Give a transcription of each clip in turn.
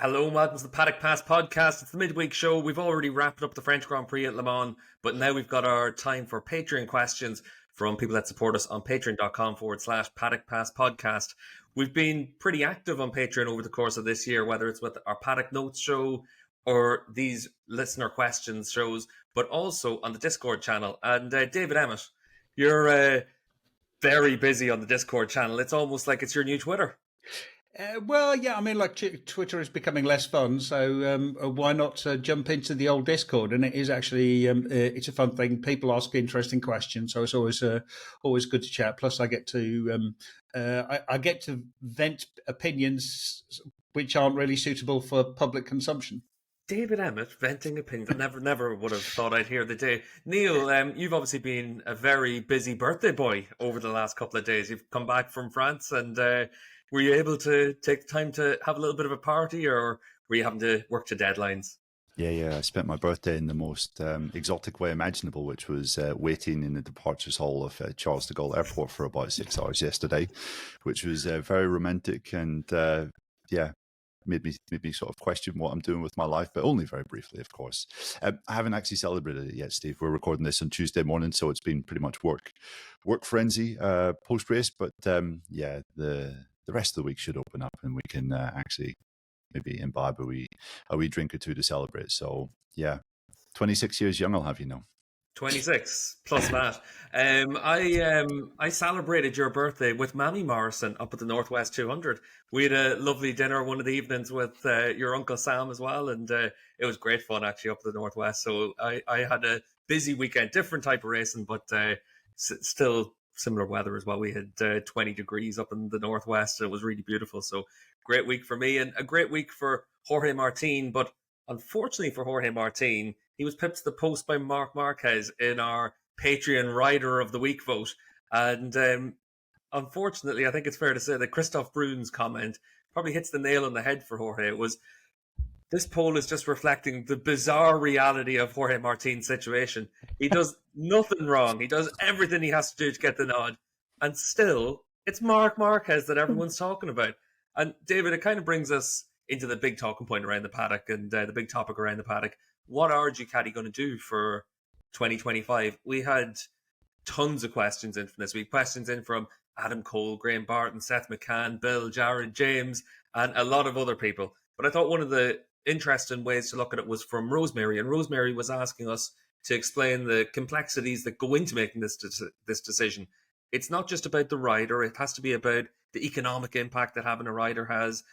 Hello, welcome to the Paddock Pass podcast. It's the midweek show. We've already wrapped up the French Grand Prix at Le Mans, but now we've got our time for Patreon questions from people that support us on patreon.com/Paddock Pass podcast. We've been pretty active on Patreon over the course of this year, whether it's with our Paddock Notes show or these listener questions shows, but also on the Discord channel. And David Emmett, you're very busy on the Discord channel. It's almost like it's your new Twitter. Well, I mean, like Twitter is becoming less fun, so why not jump into the old Discord? And it is actually it's a fun thing. People ask interesting questions, so it's always good to chat. Plus, I get to I get to vent opinions which aren't really suitable for public consumption. David Emmett venting opinions. I never would have thought I'd hear the day. Neil, you've obviously been a very busy birthday boy over the last couple of days. You've come back from France, and were you able to take time to have a little bit of a party, or were you having to work to deadlines? Yeah. I spent my birthday in the most exotic way imaginable, which was waiting in the departures hall of Charles de Gaulle Airport for about 6 hours yesterday, which was very romantic and made me sort of question what I'm doing with my life, but only very briefly, of course. I haven't actually celebrated it yet, Steve. We're recording this on Tuesday morning, so it's been pretty much work frenzy post race. But the rest of the week should open up, and we can actually maybe imbibe a wee drink or two to celebrate. So yeah, 26 years young, I'll have you know. 26 plus that. I celebrated your birthday with Mammy Morrison up at the Northwest 200. We had a lovely dinner one of the evenings with your Uncle Sam as well, and it was great fun actually up at the Northwest. So I had a busy weekend, different type of racing, but still similar weather as well. We had 20 degrees up in the Northwest, and it was really beautiful. So great week for me, and a great week for Jorge Martin. But unfortunately for Jorge Martin, he was pipped to the post by Marc Marquez in our Patreon Rider of the Week vote. And unfortunately, I think it's fair to say that Christoph Bruhn's comment probably hits the nail on the head for Jorge. It was, this poll is just reflecting the bizarre reality of Jorge Martin's situation. He does nothing wrong. He does everything he has to do to get the nod. And still, it's Marc Marquez that everyone's talking about. And David, it kind of brings us into the big talking point around the paddock and the big topic around the paddock. What are Ducati going to do for 2025? We had tons of questions in from this week. Questions in from Adam Cole, Graham Barton, Seth McCann, Bill, Jared, James, and a lot of other people. But I thought one of the interesting ways to look at it was from Rosemary. And Rosemary was asking us to explain the complexities that go into making this decision. It's not just about the rider. It has to be about the economic impact that having a rider has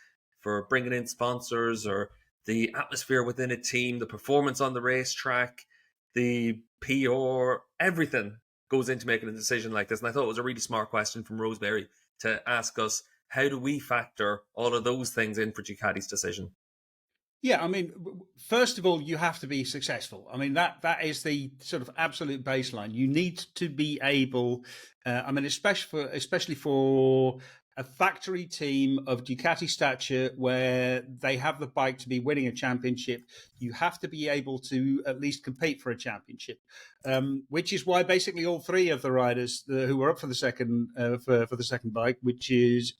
for bringing in sponsors, or the atmosphere within a team, the performance on the racetrack, the PR, everything goes into making a decision like this. And I thought it was a really smart question from Rosemary to ask us, how do we factor all of those things in for Ducati's decision? Yeah, I mean, first of all, you have to be successful. I mean, that is the sort of absolute baseline. You need to be able, especially for a factory team of Ducati stature where they have the bike to be winning a championship, you have to be able to at least compete for a championship, which is why basically all three of the riders who were up for the second for the second bike, which is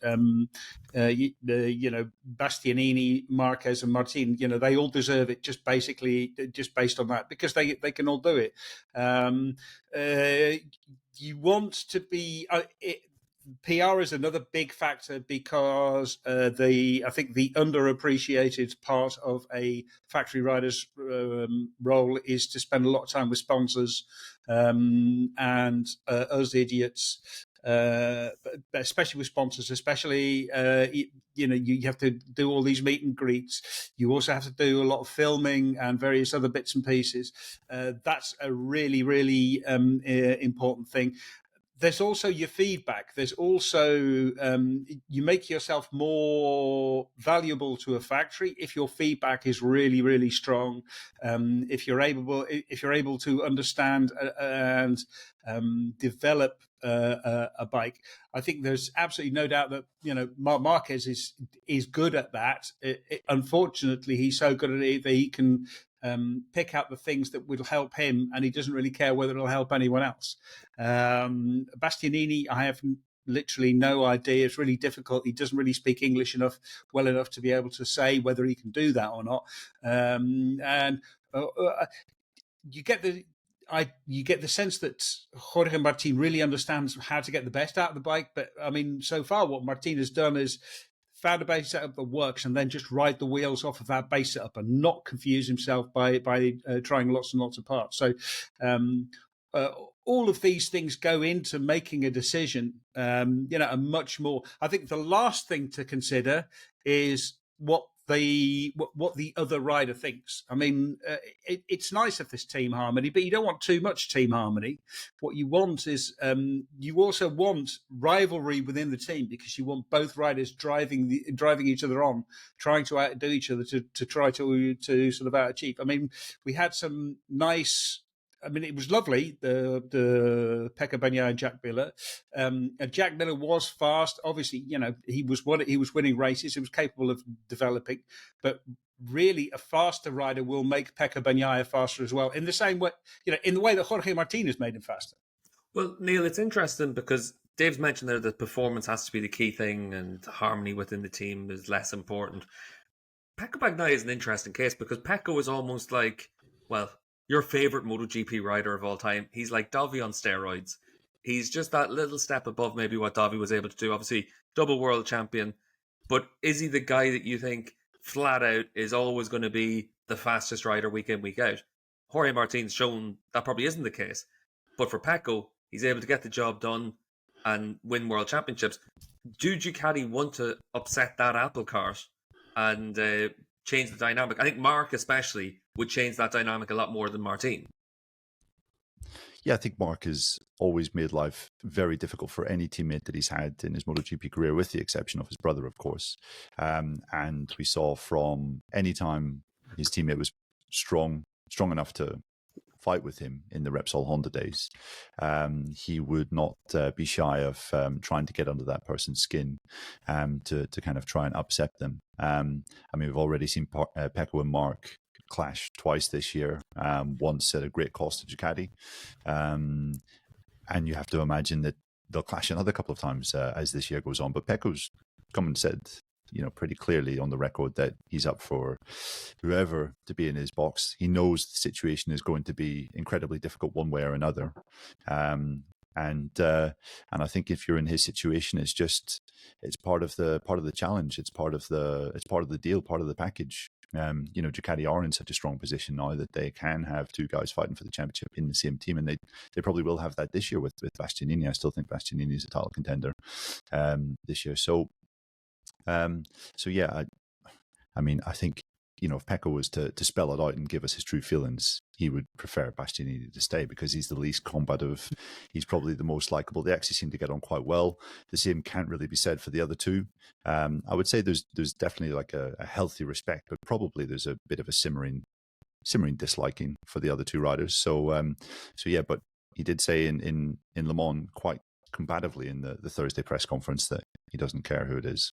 Bastianini, Marquez, and Martin, they all deserve it just based on that, because they can all do it. You want to be. PR is another big factor, because I think the underappreciated part of a factory rider's role is to spend a lot of time with sponsors, and us idiots, especially with sponsors, especially you have to do all these meet and greets. You also have to do a lot of filming and various other bits and pieces. That's a really, really important thing. There's also your feedback. There's also you make yourself more valuable to a factory if your feedback is really, really strong. If you're able to understand and develop a bike, I think there's absolutely no doubt that Marc Marquez is good at that. Unfortunately, he's so good at it that he can pick out the things that will help him, and he doesn't really care whether it'll help anyone else. Bastianini, I have literally no idea. It's really difficult. He doesn't really speak English well enough to be able to say whether he can do that or not. And you get the sense that Jorge Martin really understands how to get the best out of the bike. But I mean, so far what Martin has done is found a base setup that works and then just ride the wheels off of that base setup and not confuse himself by trying lots and lots of parts. So all of these things go into making a decision, and much more. I think the last thing to consider is what the other rider thinks. I mean, it's nice if there's team harmony, but you don't want too much team harmony. What you want is you also want rivalry within the team, because you want both riders driving each other on, trying to outdo each other to try to sort of outachieve. I mean, we had some nice. I mean, it was lovely, the Pecco Bagnaia and Jack Miller. And Jack Miller was fast. Obviously, he was winning races. He was capable of developing. But really, a faster rider will make Pecco Bagnaia faster as well. In the same way, in the way that Jorge Martin has made him faster. Well, Neil, it's interesting because Dave's mentioned there that performance has to be the key thing and harmony within the team is less important. Pecco Bagnaia is an interesting case because Pecco is almost like, well, your favorite MotoGP rider of all time. He's like Dovi on steroids. He's just that little step above maybe what Dovi was able to do. Obviously, double world champion. But is he the guy that you think flat out is always going to be the fastest rider week in, week out? Jorge Martin's shown that probably isn't the case. But for Pecco, he's able to get the job done and win world championships. Do Ducati want to upset that apple cart and change the dynamic? I think Mark especially would change that dynamic a lot more than Martin. Yeah, I think Mark has always made life very difficult for any teammate that he's had in his MotoGP career, with the exception of his brother, of course. And we saw from any time his teammate was strong enough to fight with him in the Repsol Honda days, he would not be shy of trying to get under that person's skin to kind of try and upset them. I mean, we've already seen Pecco and Mark clash twice this year, once at a great cost to Ducati. And you have to imagine that they'll clash another couple of times as this year goes on. But Pecco's come and said, pretty clearly on the record that he's up for whoever to be in his box. He knows the situation is going to be incredibly difficult one way or another. And I think if you're in his situation, it's part of the challenge. It's part of the deal, part of the package. Ducati are in such a strong position now that they can have two guys fighting for the championship in the same team, and they probably will have that this year with Bastianini. I still think Bastianini is a title contender this year. So yeah, I mean, I think, if Pecco was to spell it out and give us his true feelings, he would prefer Bastianini to stay because he's the least combative. He's probably the most likable. They actually seem to get on quite well. The same can't really be said for the other two. I would say there's definitely like a healthy respect, but probably there's a bit of a simmering disliking for the other two riders. So yeah, but he did say in Le Mans quite combatively in the Thursday press conference that he doesn't care who it is.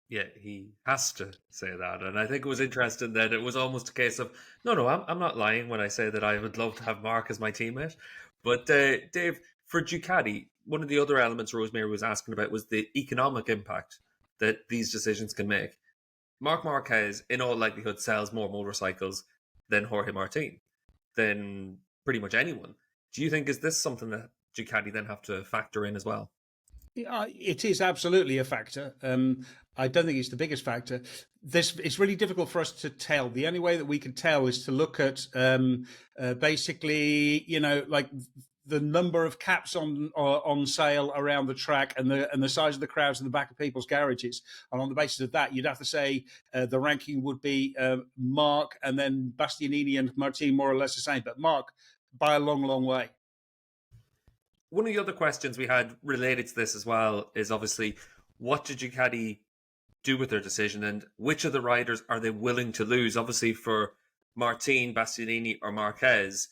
Yeah, he has to say that. And I think it was interesting that it was almost a case of, no, I'm not lying when I say that I would love to have Mark as my teammate. But Dave, for Ducati, one of the other elements Rosemary was asking about was the economic impact that these decisions can make. Marc Marquez, in all likelihood, sells more motorcycles than Jorge Martin, than pretty much anyone. Do you think, is this something that Ducati then have to factor in as well? Yeah, it is absolutely a factor. I don't think it's the biggest factor. It's really difficult for us to tell. The only way that we can tell is to look at basically, like the number of caps on sale around the track and the size of the crowds in the back of people's garages. And on the basis of that, you'd have to say the ranking would be Mark and then Bastianini and Martin more or less the same. But Mark by a long, long way. One of the other questions we had related to this as well is obviously, what did Ducati do with their decision and which of the riders are they willing to lose? Obviously for Martin, Bastianini or Marquez,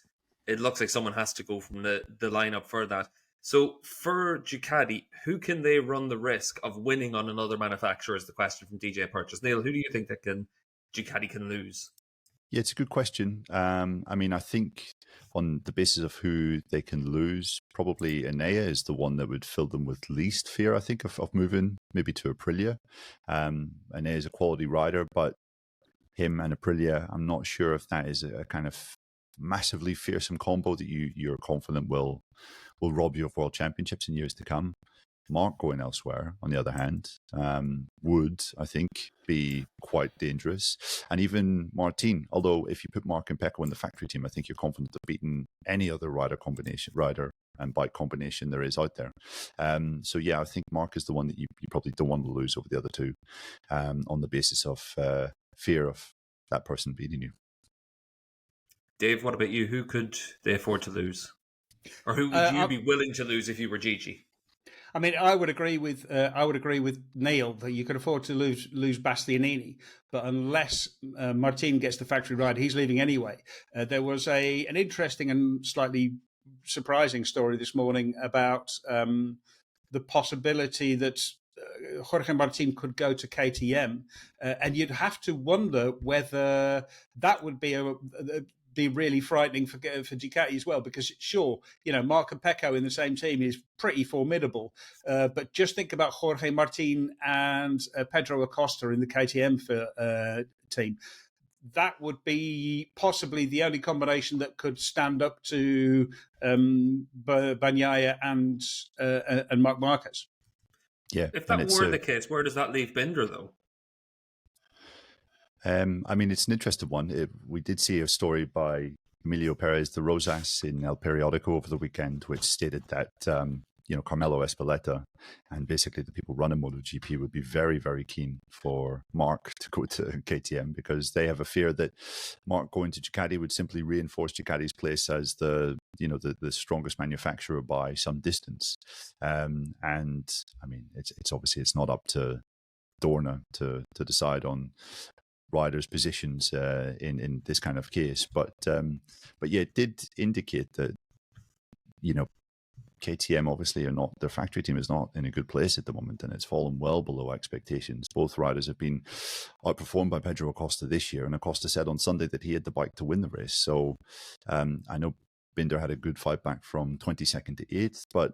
it looks like someone has to go from the lineup for that. So for Ducati, who can they run the risk of winning on another manufacturer is the question from DJ Purchase. Neil, who do you think that Ducati can lose? Yeah, it's a good question. I mean, I think on the basis of who they can lose, probably Enea is the one that would fill them with least fear, I think, of moving maybe to Aprilia. Enea is a quality rider, but him and Aprilia, I'm not sure if that is a kind of massively fearsome combo that you're confident will rob you of world championships in years to come. Mark going elsewhere, on the other hand, would, I think, be quite dangerous. And even Martin, although if you put Mark and Pecco in the factory team, I think you're confident of beating any other rider and bike combination there is out there. So yeah, I think Mark is the one that you probably don't want to lose over the other two, on the basis of fear of that person beating you. Dave, what about you? Who could they afford to lose? Or who would you be willing to lose if you were Gigi? I mean, I would agree with Neil that you could afford to lose Bastianini, but unless Martin gets the factory ride, he's leaving anyway. There was an interesting and slightly surprising story this morning about the possibility that Jorge Martin could go to KTM, and you'd have to wonder whether that would be really frightening for Ducati as well, because sure, Mark and Pecco in the same team is pretty formidable, but just think about Jorge Martin and Pedro Acosta in the KTM team. That would be possibly the only combination that could stand up to Bagnaia and Marc Marquez. Yeah, if that were the case, where does that leave Binder, though? I mean, it's an interesting one. We did see a story by Emilio Perez de Rosas in El Periodico over the weekend, which stated that Carmelo Espeleta and basically the people running MotoGP would be very, very keen for Mark to go to KTM, because they have a fear that Mark going to Ducati would simply reinforce Ducati's place as the strongest manufacturer by some distance. And I mean, it's obviously it's not up to Dorna to decide on riders' positions in this kind of case, but yeah, it did indicate that KTM obviously are not, their factory team is not in a good place at the moment, and it's fallen well below expectations. Both riders have been outperformed by Pedro Acosta this year, and Acosta said on Sunday that he had the bike to win the race. So I know Binder had a good fight back from 22nd to 8th, but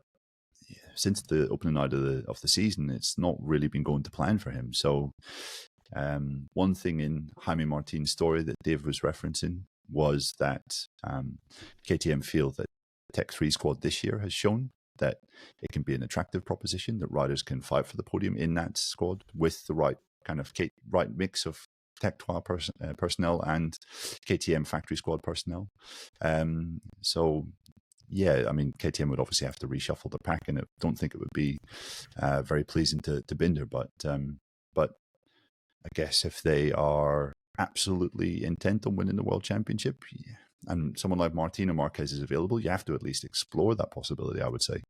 since the opening night of the season, it's not really been going to plan for him. So one thing in Jaime Martin's story that Dave was referencing was that KTM feel that the Tech 3 squad this year has shown that it can be an attractive proposition, that riders can fight for the podium in that squad with the right kind of right mix of Tech 12 personnel and KTM factory squad personnel. So yeah, I mean, KTM would obviously have to reshuffle the pack, and I don't think it would be very pleasing to Binder, but I guess if they are absolutely intent on winning the World Championship, and someone like Martin or Marquez is available, you have to at least explore that possibility, I would say.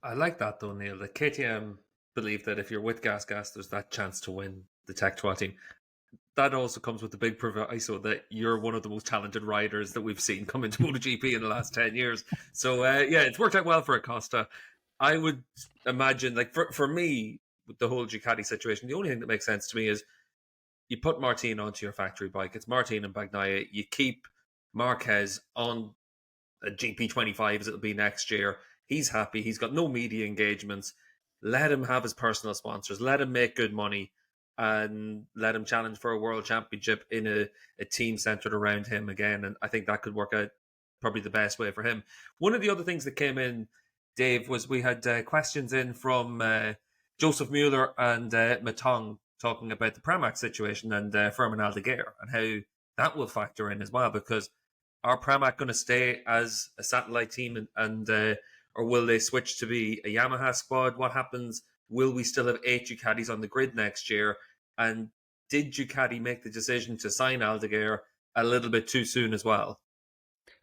I like that though, Neil. The KTM believe that if you're with Gas, there's that chance to win the Tech 12 team. That also comes with the big proviso that you're one of the most talented riders that we've seen come into MotoGP in the last 10 years. So yeah, it's worked out well for Acosta. I would imagine, like for me, with the whole Ducati situation, the only thing that makes sense to me is you put Martin onto your factory bike. It's Martin and Bagnaia. You keep Marquez on a GP25 as it'll be next year. He's happy. He's got no media engagements. Let him have his personal sponsors. Let him make good money, and let him challenge for a world championship in a team centered around him again. And I think that could work out probably the best way for him. One of the other things that came in, Dave, was we had questions in from Joseph Mueller and Matong talking about the Pramac situation and Fermin Aldeguer and how that will factor in as well, because are Pramac going to stay as a satellite team and or will they switch to be a Yamaha squad? What happens? Will we still have 8 Ducatis on the grid next year? And did Ducati make the decision to sign Aldeguer a little bit too soon as well?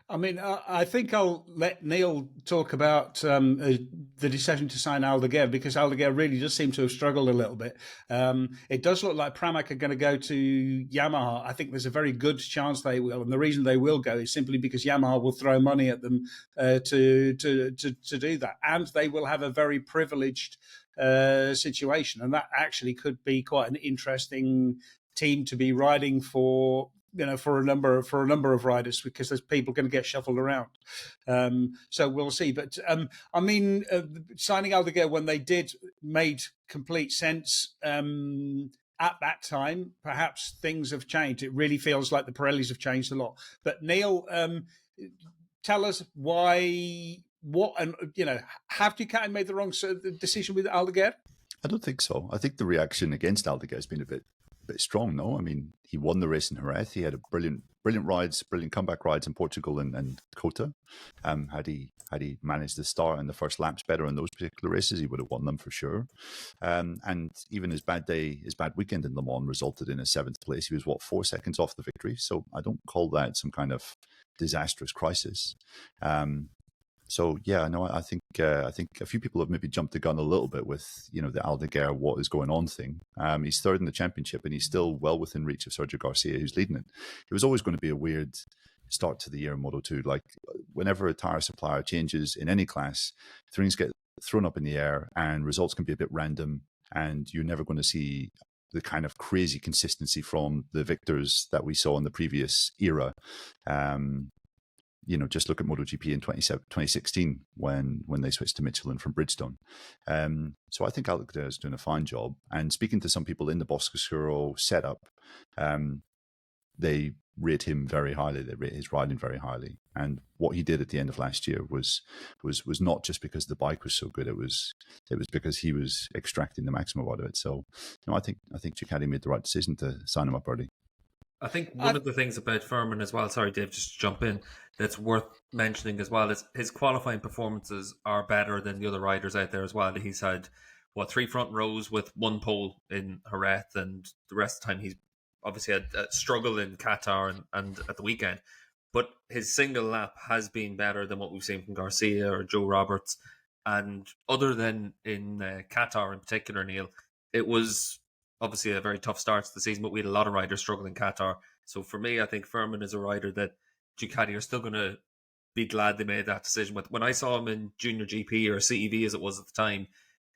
I mean, I think I'll let Neil talk about the decision to sign Aldeguer, because Aldeguer really does seem to have struggled a little bit. It does look like Pramac are going to go to Yamaha. I think there's a very good chance they will, and the reason they will go is simply because Yamaha will throw money at them to do that, and they will have a very privileged situation, and that actually could be quite an interesting team to be riding for for a number of riders, because there's people going to get shuffled around. So we'll see. But I mean, signing Aldeguer when they did made complete sense. At that time, perhaps things have changed. It really feels like the Pirellis have changed a lot. But Neil, tell us why. Have Ducati made the wrong decision with Aldeguer? I don't think so. I think the reaction against Aldeguer has been a bit strong. No, I mean, he won the race in Jerez. He had a brilliant comeback rides in Portugal and Kota. Had he managed to start in the first laps better in those particular races, he would have won them for sure. And even his bad weekend in Le Mans resulted in a 7th place. He was 4 seconds off the victory. So I don't call that some kind of disastrous crisis. So yeah, no, I think a few people have maybe jumped the gun a little bit with the Aldeguer what is going on thing. He's 3rd in the championship and he's still well within reach of Sergio Garcia, who's leading it. It was always going to be a weird start to the year in Moto2. Like whenever a tire supplier changes in any class, things get thrown up in the air and results can be a bit random, and you're never going to see the kind of crazy consistency from the victors that we saw in the previous era. Just look at MotoGP in 2016 when they switched to Michelin from Bridgestone. So I think Aldeguer is doing a fine job. And speaking to some people in the Boscosuro setup, they rate him very highly. They rate his riding very highly. And what he did at the end of last year was not just because the bike was so good. It was because he was extracting the maximum out of it. So I think Ducati made the right decision to sign him up early. I think one of the things about Fermin as well, sorry Dave, just to jump in, that's worth mentioning as well is his qualifying performances are better than the other riders out there as well. He's had 3 front rows with 1 pole in Jerez, and the rest of the time he's obviously had a struggle in Qatar and at the weekend. But his single lap has been better than what we've seen from Garcia or Joe Roberts. And other than in Qatar in particular, Neil, it was obviously a very tough start to the season, but we had a lot of riders struggling in Qatar. So for me, I think Fermin is a rider that Ducati are still going to be glad they made that decision with. When I saw him in Junior GP or CEV as it was at the time,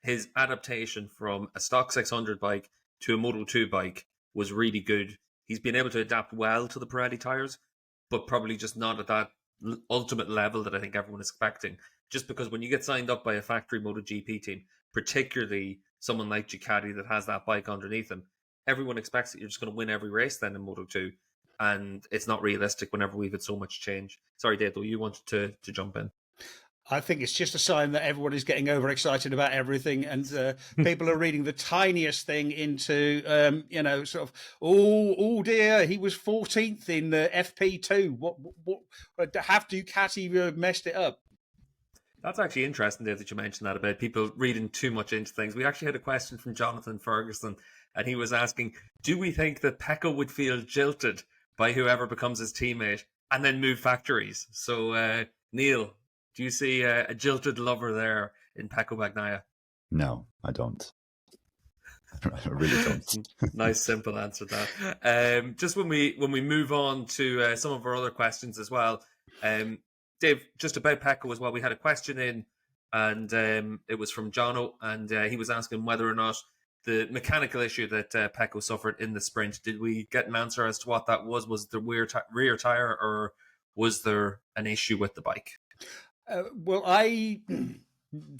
his adaptation from a stock 600 bike to a Moto2 bike was really good. He's been able to adapt well to the Pirelli tyres, but probably just not at that ultimate level that I think everyone is expecting. Just because when you get signed up by a factory MotoGP team, particularly someone like Ducati that has that bike underneath them, everyone expects that you're just going to win every race then in Moto2, and it's not realistic whenever we've had so much change. Sorry, Dave, though, you wanted to jump in. I think it's just a sign that everyone is getting overexcited about everything, and people are reading the tiniest thing into, sort of, oh dear, he was 14th in the FP2. What have Ducati messed it up? That's actually interesting, Dave, that you mentioned that about people reading too much into things. We actually had a question from Jonathan Ferguson, and he was asking, do we think that Pecco would feel jilted by whoever becomes his teammate and then move factories? So, Neil, do you see a jilted lover there in Pecco Bagnaia? No, I don't. I really don't. Nice, simple answer to that. Just when we move on to some of our other questions as well, Dave, just about Pecco as well, we had a question in, and it was from Jono, and he was asking whether or not the mechanical issue that Pecco suffered in the sprint, did we get an answer as to what that was? Was it the rear tyre, or was there an issue with the bike? Well, I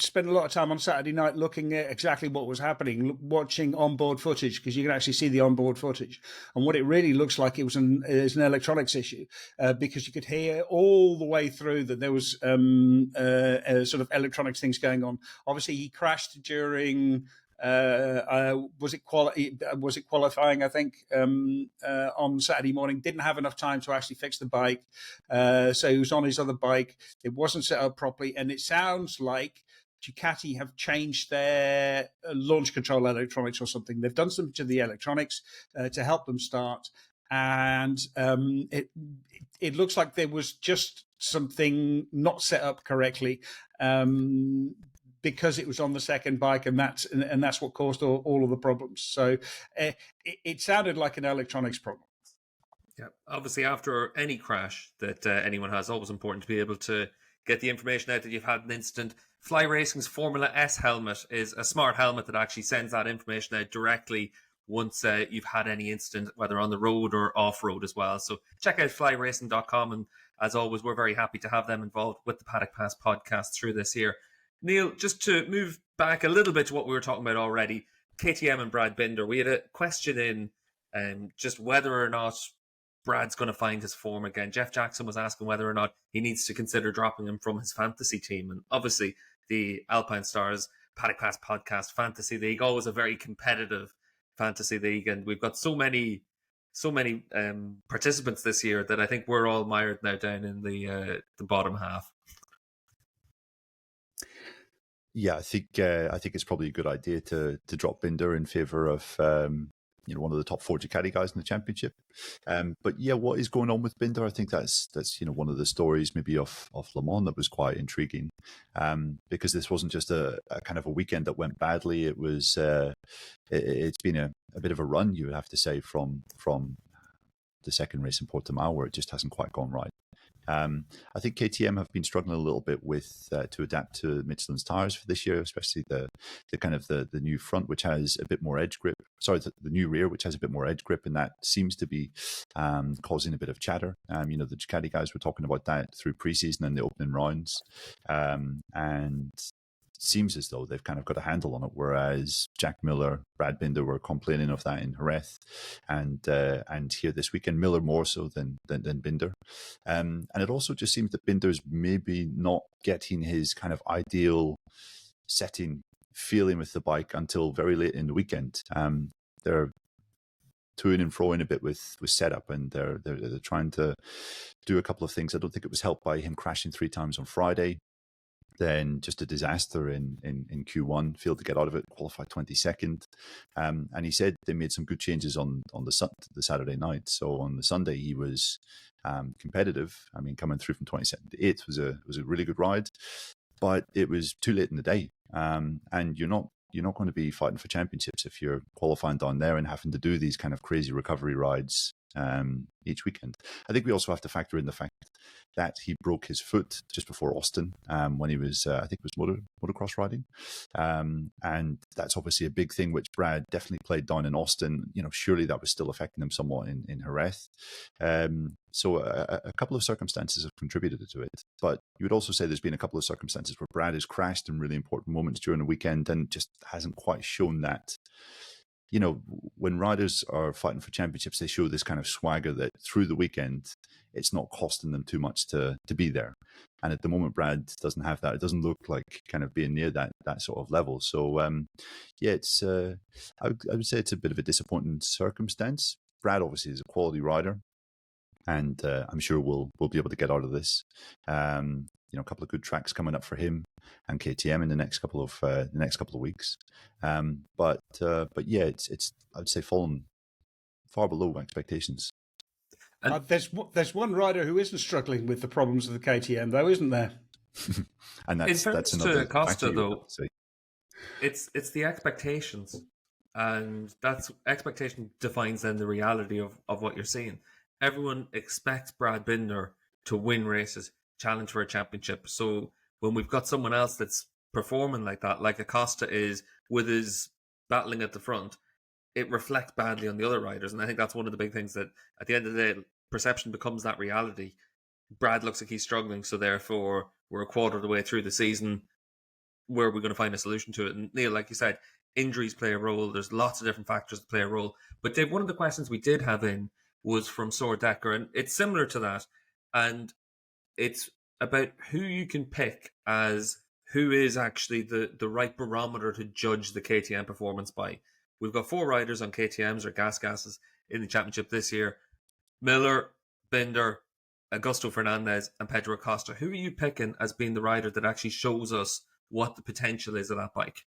spent a lot of time on Saturday night looking at exactly what was happening, watching onboard footage, because you can actually see the onboard footage. And what it really looks like is an electronics issue, because you could hear all the way through that there was sort of electronics things going on. Obviously, he crashed during... was it qualifying, I think, on Saturday morning. Didn't have enough time to actually fix the bike, so he was on his other bike. It wasn't set up properly, and it sounds like Ducati have changed their launch control electronics or something. They've done something to the electronics to help them start, and it looks like there was just something not set up correctly. Because it was on the second bike, and that's what caused all of the problems. So it sounded like an electronics problem. Yeah, obviously after any crash that anyone has, always important to be able to get the information out that you've had an incident. Fly Racing's Formula S helmet is a smart helmet that actually sends that information out directly once you've had any incident, whether on the road or off-road as well. So check out flyracing.com, and as always, we're very happy to have them involved with the Paddock Pass podcast through this year. Neil, just to move back a little bit to what we were talking about already, KTM and Brad Binder, we had a question in just whether or not Brad's going to find his form again. Jeff Jackson was asking whether or not he needs to consider dropping him from his fantasy team. And obviously, the Alpine Stars Paddock Pass podcast fantasy league, always a very competitive fantasy league. And we've got so many participants this year that I think we're all mired now down in the bottom half. Yeah, I think it's probably a good idea to drop Binder in favour of one of the top 4 Ducati guys in the championship. But yeah, what is going on with Binder? I think that's one of the stories maybe of Le Mans that was quite intriguing, because this wasn't just a kind of a weekend that went badly. It was it's been a bit of a run, you would have to say, from the second race in Portimao, where it just hasn't quite gone right. I think KTM have been struggling a little bit with to adapt to Michelin's tires for this year, especially the kind of the new front, which has a bit more edge grip. Sorry, the new rear, which has a bit more edge grip, and that seems to be causing a bit of chatter. The Ducati guys were talking about that through preseason and the opening rounds, and seems as though they've kind of got a handle on it, whereas Jack Miller, Brad Binder were complaining of that in Jerez, and here this weekend, Miller more so than Binder. And it also just seems that Binder's maybe not getting his kind of ideal setting feeling with the bike until very late in the weekend. They're toing and froing a bit with setup, and they're trying to do a couple of things. I don't think it was helped by him crashing 3 times on Friday. Then just a disaster in Q1, failed to get out of it, qualified 22nd. And he said they made some good changes on the Saturday night. So on the Sunday, he was competitive. I mean, coming through from 22nd to 8th was a really good ride, but it was too late in the day. And you're not going to be fighting for championships if you're qualifying down there and having to do these kind of crazy recovery rides each weekend. I think we also have to factor in the fact that he broke his foot just before Austin when he was, I think it was motocross riding. And that's obviously a big thing, which Brad definitely played down in Austin. Surely that was still affecting him somewhat in Jerez. So a couple of circumstances have contributed to it. But you would also say there's been a couple of circumstances where Brad has crashed in really important moments during the weekend and just hasn't quite shown that. When riders are fighting for championships, they show this kind of swagger that through the weekend, it's not costing them too much to be there. And at the moment, Brad doesn't have that. It doesn't look like kind of being near that sort of level. So, it's I would say it's a bit of a disappointing circumstance. Brad obviously is a quality rider, and I'm sure we'll be able to get out of this. A couple of good tracks coming up for him and KTM in the next couple of weeks. But yeah, it's I'd say fallen far below expectations. And there's one rider who isn't struggling with the problems of the KTM, though, isn't there? And that's another Costa, though. It's the expectations, and that's expectation defines then the reality of what you're seeing. Everyone expects Brad Binder to win races, challenge for a championship. So when we've got someone else that's performing like that, like Acosta is with his battling at the front, it reflects badly on the other riders. And I think that's one of the big things, that at the end of the day, perception becomes that reality. Brad looks like he's struggling, so therefore we're a quarter of the way through the season. Where are we going to find a solution to it? And Neil, like you said, injuries play a role. There's lots of different factors that play a role. But Dave, one of the questions we did have in was from Sor Decker, and it's similar to that. And it's about who you can pick as who is actually the right barometer to judge the KTM performance by. We've got 4 riders on KTMs or gases in the championship this year: Miller, Binder, Augusto Fernandez, and Pedro Acosta. Who are you picking as being the rider that actually shows us what the potential is of that bike?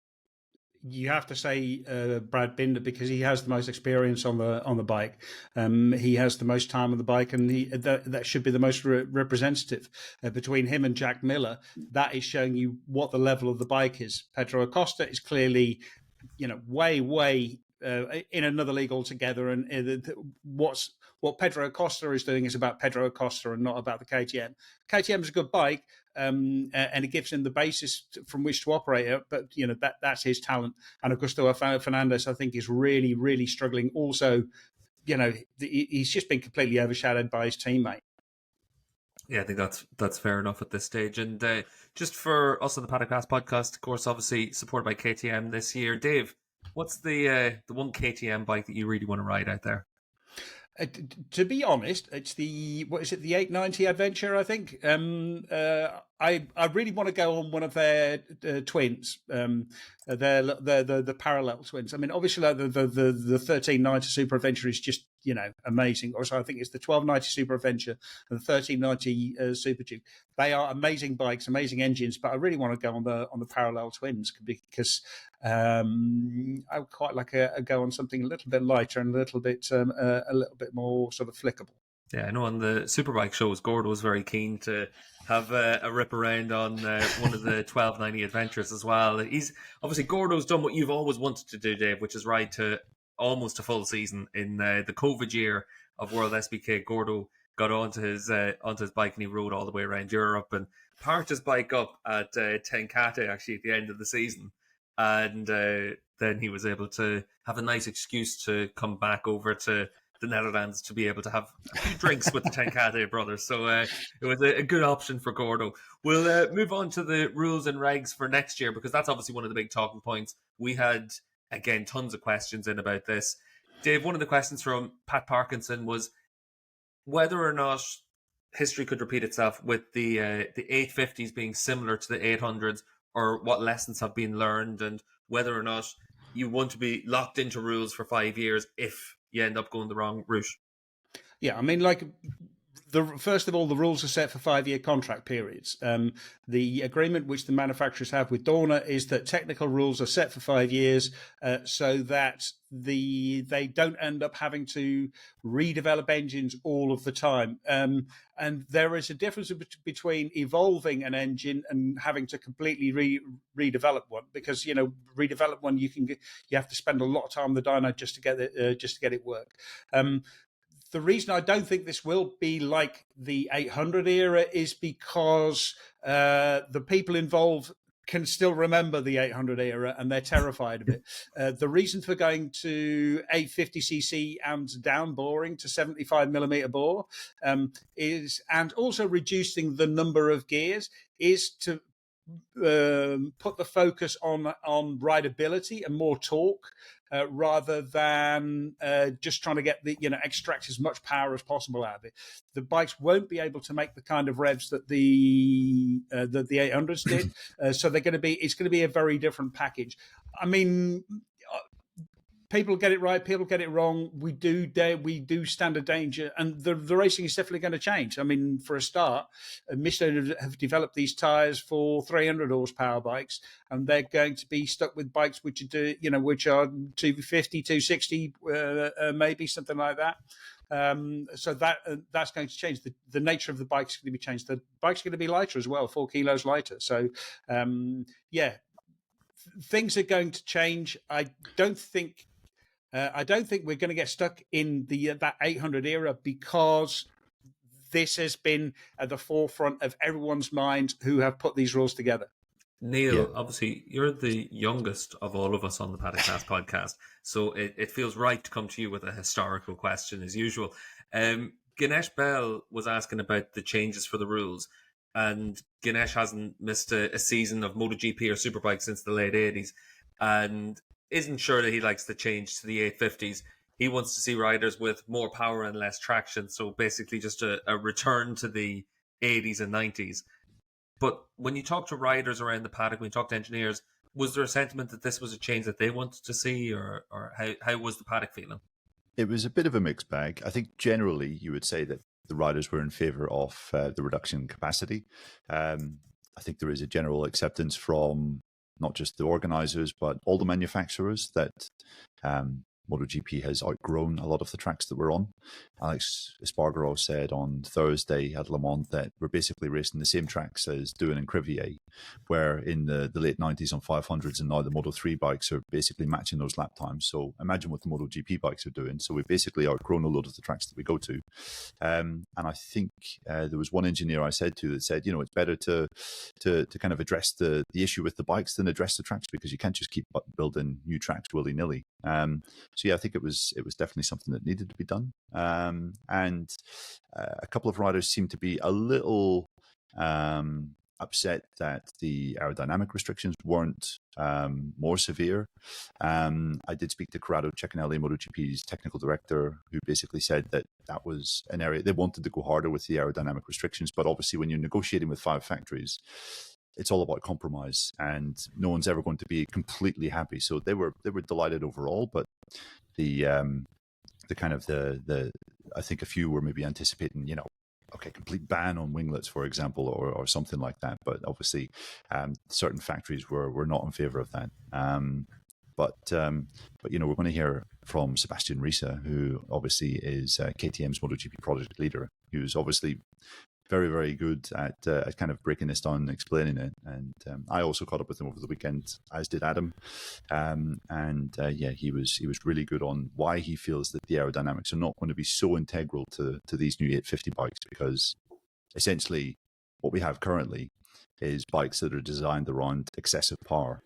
You have to say Brad Binder, because he has the most experience on the bike. He has the most time on the bike, and that should be the most representative. Between him and Jack Miller, that is showing you what the level of the bike is. Pedro Acosta is clearly, way in another league altogether, and what Pedro Acosta is doing is about Pedro Acosta and not about the KTM. KTM is a good bike, and it gives him the basis from which to operate it. But that's his talent. And Augusto Fernandez, I think, is really, really struggling. Also, he's just been completely overshadowed by his teammate. Yeah, I think that's fair enough at this stage. And just for us on the Paddock Pass podcast, of course, obviously supported by KTM this year. Dave, what's the one KTM bike that you really want to ride out there? To be honest, it's the 890 Adventure, I think. I really want to go on one of their twins. They're the parallel twins. I mean, obviously, like the 1390 Super Adventure is just amazing. Also, I think it's the 1290 Super Adventure and the 1390 Super Duke. They are amazing bikes, amazing engines. But I really want to go on the parallel twins because I would quite like a go on something a little bit lighter and a little bit more sort of flickable. Yeah, I know on the Superbike shows, Gordo was very keen to have a rip around on one of the 1290 Adventures as well. He's obviously, Gordo's done what you've always wanted to do, Dave, which is ride to almost a full season. In the COVID year of World SBK, Gordo got onto his bike and he rode all the way around Europe and parked his bike up at Tenkate actually at the end of the season. And then he was able to have a nice excuse to come back over to the Netherlands to be able to have a few drinks with the Tenkate brothers. So it was a good option for Gordo. We'll move on to the rules and regs for next year, because that's obviously one of the big talking points. We had, again, tons of questions in about this. Dave, one of the questions from Pat Parkinson was whether or not history could repeat itself with the 850s being similar to the 800s, or what lessons have been learned, and whether or not you want to be locked into rules for 5 years if you end up going the wrong route. Yeah, I mean, first of all, the rules are set for 5-year contract periods. The agreement which the manufacturers have with Dorna is that technical rules are set for 5 years, so that they don't end up having to redevelop engines all of the time. And there is a difference between evolving an engine and having to completely redevelop one, because redevelop one you have to spend a lot of time on the dyno just to get it work. The reason I don't think this will be like the 800 era is because the people involved can still remember the 800 era and they're terrified of it. The reason for going to 850cc and down boring to 75mm bore is, and also reducing the number of gears, is to put the focus on rideability and more torque, rather than just trying to get extract as much power as possible out of it. The bikes won't be able to make the kind of revs that the 800s did, so it's going to be a very different package. I mean, people get it right, people get it wrong. We do stand a danger, and the racing is definitely going to change. I mean, for a start, Michelin have developed these tyres for 300 horsepower bikes, and they're going to be stuck with bikes which are 250, 260, maybe something like that. So that's going to change. The nature of the bike is going to be changed. The bike's going to be lighter as well, 4 kilos lighter. So things are going to change. I don't think we're going to get stuck in that 800 era, because this has been at the forefront of everyone's mind who have put these rules together. Neil, Obviously, you're the youngest of all of us on the Paddock Cast podcast, so it feels right to come to you with a historical question as usual. Ganesh Bell was asking about the changes for the rules, and Ganesh hasn't missed a season of MotoGP or Superbike since the late 80s, and isn't sure that he likes the change to the 850s. He wants to see riders with more power and less traction, so basically just a return to the 80s and 90s. But when you talk to riders around the paddock, when you talk to engineers, was there a sentiment that this was a change that they wanted to see, or how was the paddock feeling? It was a bit of a mixed bag. I think generally you would say that the riders were in favour of the reduction in capacity. I think there is a general acceptance from not just the organisers, but all the manufacturers that MotoGP has outgrown a lot of the tracks that we're on. Alex Espargaro said on Thursday at Le Mans that we're basically racing the same tracks as Doohan and Crivier, where in the late 90s on 500s and now the Moto3 bikes are basically matching those lap times. So imagine what the MotoGP bikes are doing. So we've basically outgrown a lot of the tracks that we go to. And I think there was one engineer I said to that said, it's better to kind of address the issue with the bikes than address the tracks, because you can't just keep building new tracks willy-nilly. So yeah, I think it was definitely something that needed to be done. And a couple of riders seem to be a little upset that the aerodynamic restrictions weren't more severe. I did speak to Corrado Cecchinelli, MotoGP's technical director, who basically said that was an area they wanted to go harder with the aerodynamic restrictions. But obviously, when you're negotiating with 5 factories, it's all about compromise, and no one's ever going to be completely happy. So they were delighted overall, but the I think a few were maybe anticipating, complete ban on winglets, for example, or something like that. But obviously, certain factories were not in favor of that. But we're going to hear from Sebastian Risa, who obviously is KTM's MotoGP project leader, who's obviously very, very good at kind of breaking this down and explaining it. And I also caught up with him over the weekend, as did Adam. He was really good on why he feels that the aerodynamics are not going to be so integral to these new 850 bikes, because essentially what we have currently is bikes that are designed around excessive power.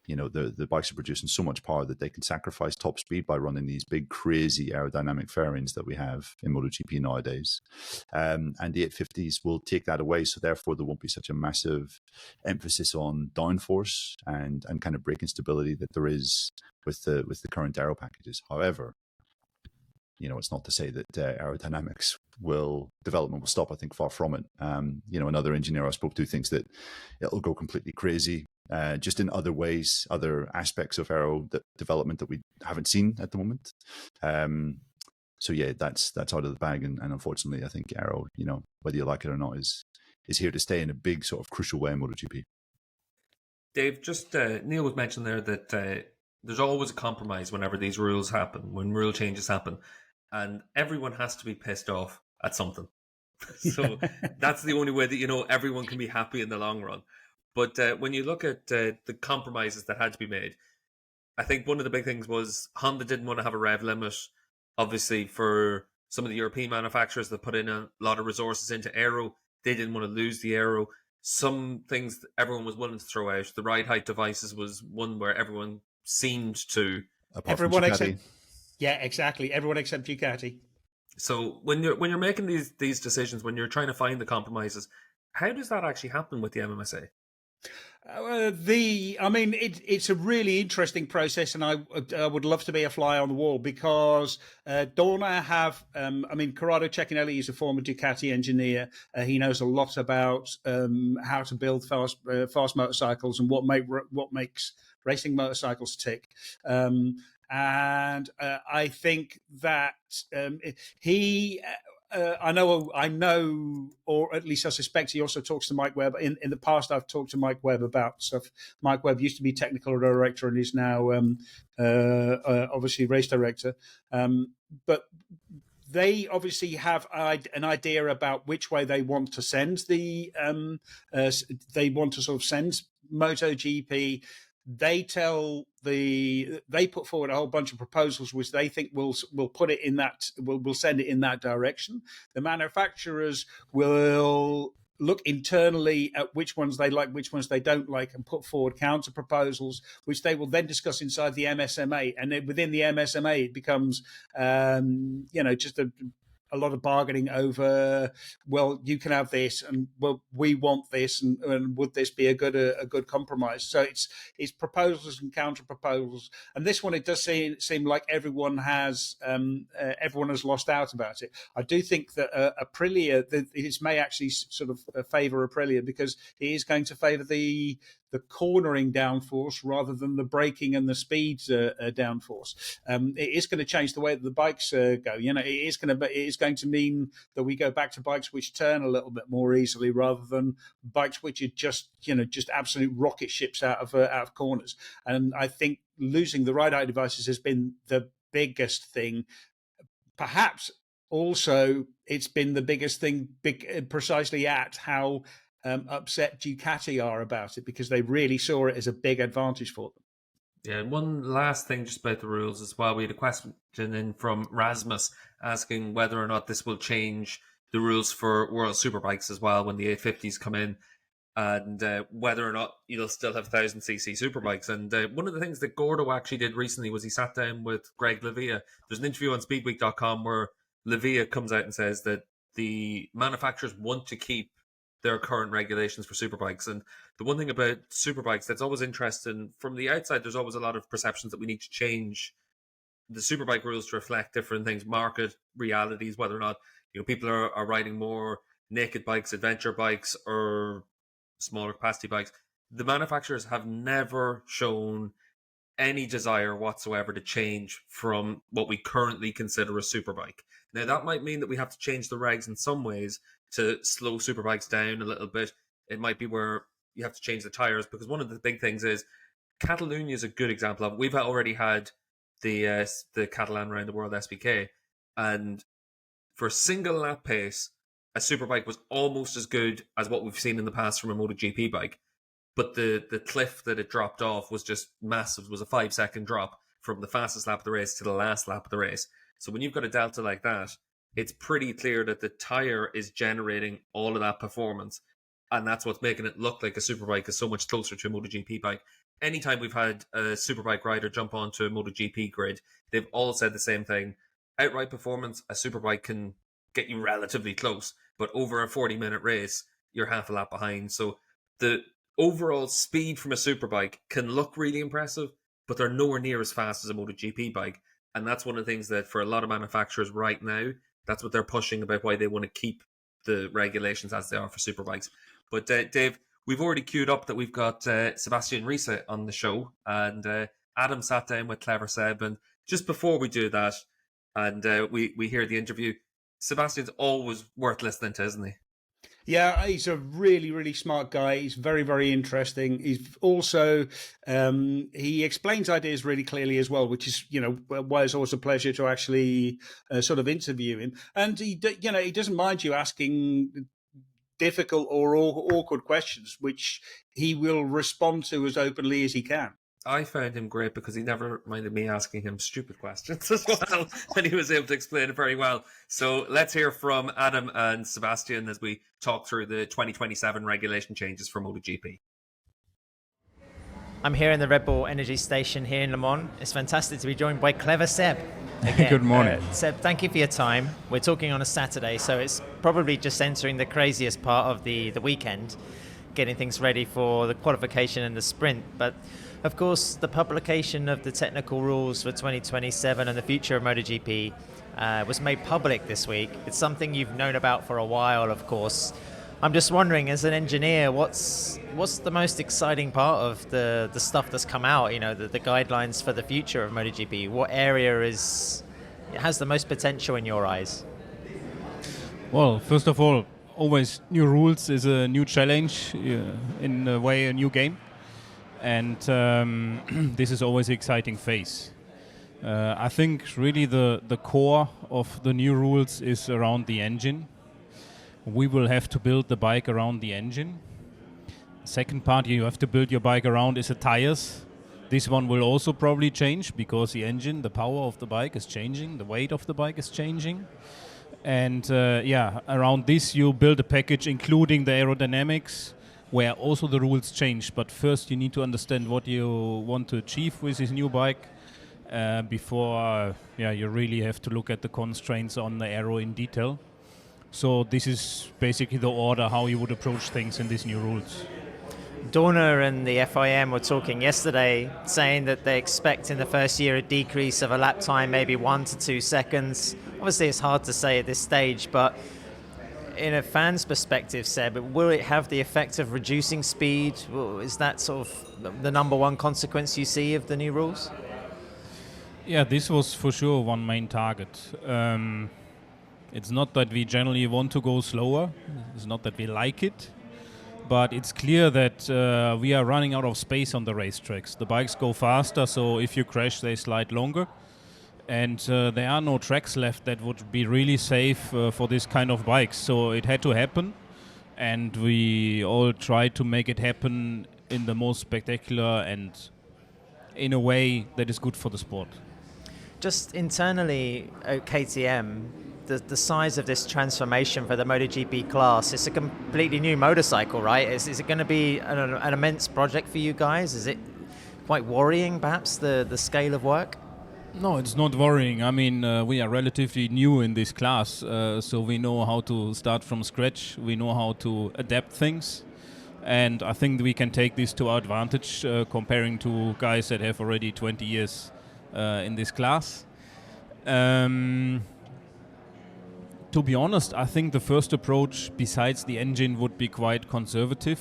The bikes are producing so much power that they can sacrifice top speed by running these big, crazy aerodynamic fairings that we have in MotoGP nowadays. And the 850s will take that away. So therefore, there won't be such a massive emphasis on downforce and kind of braking stability that there is with the current aero packages. However, it's not to say that aerodynamics development will stop. I think far from it. Another engineer I spoke to thinks that it'll go completely crazy, just in other ways, other aspects of aero development that we haven't seen at the moment. So yeah, that's out of the bag, and unfortunately, I think aero, whether you like it or not, is here to stay in a big sort of crucial way in MotoGP. Dave, just Neil was mentioning there that there's always a compromise whenever these rules happen, when rule changes happen, and everyone has to be pissed off at something. So that's the only way that everyone can be happy in the long run. But when you look at the compromises that had to be made, I think one of the big things was Honda didn't want to have a rev limit. Obviously, for some of the European manufacturers that put in a lot of resources into aero, they didn't want to lose the aero. Some things that everyone was willing to throw out. The ride height devices was one where everyone seemed to. Everyone except, yeah, exactly. Everyone except Ducati. So when you're making these decisions, when you're trying to find the compromises, how does that actually happen with the MMSA? It's a really interesting process, and I would love to be a fly on the wall, because Dorna have, Corrado Cecchinelli is a former Ducati engineer. He knows a lot about how to build fast motorcycles and what makes racing motorcycles tick. And I think that he. I know, or at least I suspect he also talks to Mike Webb. In the past, I've talked to Mike Webb about stuff. Mike Webb used to be technical director and is now obviously race director. But they obviously have an idea about which way they want to send they want to sort of send MotoGP. They put forward a whole bunch of proposals which they think will put it in that will send it in that direction. The manufacturers will look internally at which ones they like, which ones they don't like, and put forward counter proposals, which they will then discuss inside the MSMA. And then within the MSMA, it becomes just a lot of bargaining over, well, you can have this, and well, we want this, and would this be a good compromise? So it's proposals and counter proposals, and this one, it does seem like everyone has lost out about it. I do think that Aprilia, it may actually sort of favour Aprilia, because it is going to favour the cornering downforce rather than the braking and the speed downforce. It is going to change the way that the bikes go. It is going to mean that we go back to bikes which turn a little bit more easily, rather than bikes which are just absolute rocket ships out of corners. And I think losing the ride height devices has been the biggest thing. Perhaps also it's been the biggest thing precisely at how upset Ducati are about it, because they really saw it as a big advantage for them. Yeah, and one last thing just about the rules as well. We had a question in from Rasmus asking whether or not this will change the rules for World Superbikes as well when the 850s come in, and whether or not you'll still have 1000cc superbikes. And one of the things that Gordo actually did recently was he sat down with Greg Lavia. There's an interview on speedweek.com where Lavia comes out and says that the manufacturers want to keep their current regulations for superbikes. And the one thing about superbikes that's always interesting, from the outside, there's always a lot of perceptions that we need to change the superbike rules to reflect different things, market realities, whether or not people are riding more naked bikes, adventure bikes, or smaller capacity bikes. The manufacturers have never shown any desire whatsoever to change from what we currently consider a superbike. Now, that might mean that we have to change the regs in some ways to slow superbikes down a little bit. It might be where you have to change the tires, because one of the big things is Catalonia is a good example of it. We've already had the Catalan Round the World SBK, and for single lap pace, a superbike was almost as good as what we've seen in the past from a MotoGP bike. But the cliff that it dropped off was just massive. It was a 5-second drop from the fastest lap of the race to the last lap of the race. So when you've got a delta like that, it's pretty clear that the tire is generating all of that performance. And that's what's making it look like a superbike is so much closer to a MotoGP bike. Anytime we've had a superbike rider jump onto a MotoGP grid, they've all said the same thing. Outright performance, a superbike can get you relatively close, but over a 40-minute race, you're half a lap behind. So the overall speed from a superbike can look really impressive, but they're nowhere near as fast as a MotoGP bike. And that's one of the things that for a lot of manufacturers right now, that's what they're pushing about why they want to keep the regulations as they are for superbikes. But Dave, we've already queued up that we've got Sebastian Risa on the show, and Adam sat down with Clever Seb. And just before we do that, and we hear the interview, Sebastian's always worth listening to, isn't he? Yeah, he's a really, really smart guy. He's very, very interesting. He's also, he explains ideas really clearly as well, which is, why it's always a pleasure to actually sort of interview him. And he doesn't mind you asking difficult or awkward questions, which he will respond to as openly as he can. I found him great because he never minded me asking him stupid questions as well, and he was able to explain it very well. So let's hear from Adam and Sebastian as we talk through the 2027 regulation changes for MotoGP. I'm here in the Red Bull Energy Station here in Le Mans. It's fantastic to be joined by Clever Seb. Again. Good morning. Seb, thank you for your time. We're talking on a Saturday, so it's probably just entering the craziest part of the weekend, getting things ready for the qualification and the sprint. But of course, the publication of the technical rules for 2027 and the future of MotoGP was made public this week. It's something you've known about for a while, of course. I'm just wondering, as an engineer, what's the most exciting part of the stuff that's come out, the guidelines for the future of MotoGP? What area has the most potential in your eyes? Well, first of all, always new rules is a new challenge, in a way a new game. And this is always an exciting phase. I think really the core of the new rules is around the engine. We will have to build the bike around the engine. Second part you have to build your bike around is the tires. This one will also probably change because the engine, the power of the bike is changing, the weight of the bike is changing. And around this you build a package including the aerodynamics, where also the rules change. But first you need to understand what you want to achieve with this new bike before you really have to look at the constraints on the aero in detail. So this is basically the order how you would approach things in these new rules. Dorna and the FIM were talking yesterday, saying that they expect in the first year a decrease of a lap time, maybe 1 to 2 seconds. Obviously it's hard to say at this stage, but in a fan's perspective, Seb, will it have the effect of reducing speed? Is that sort of the number one consequence you see of the new rules? Yeah, this was for sure one main target. It's not that we generally want to go slower. It's not that we like it. But it's clear that we are running out of space on the racetracks. The bikes go faster, so if you crash, they slide longer. and there are no tracks left that would be really safe for this kind of bikes. So it had to happen, and we all tried to make it happen in the most spectacular and in a way that is good for the sport. Just internally at KTM, the size of this transformation for the MotoGP class, it's a completely new motorcycle, right? Is it going to be an immense project for you guys? Is it quite worrying, perhaps, the scale of work? No, it's not worrying. I mean, we are relatively new in this class, so we know how to start from scratch. We know how to adapt things. And I think we can take this to our advantage comparing to guys that have already 20 years in this class. To be honest, I think the first approach, besides the engine, would be quite conservative.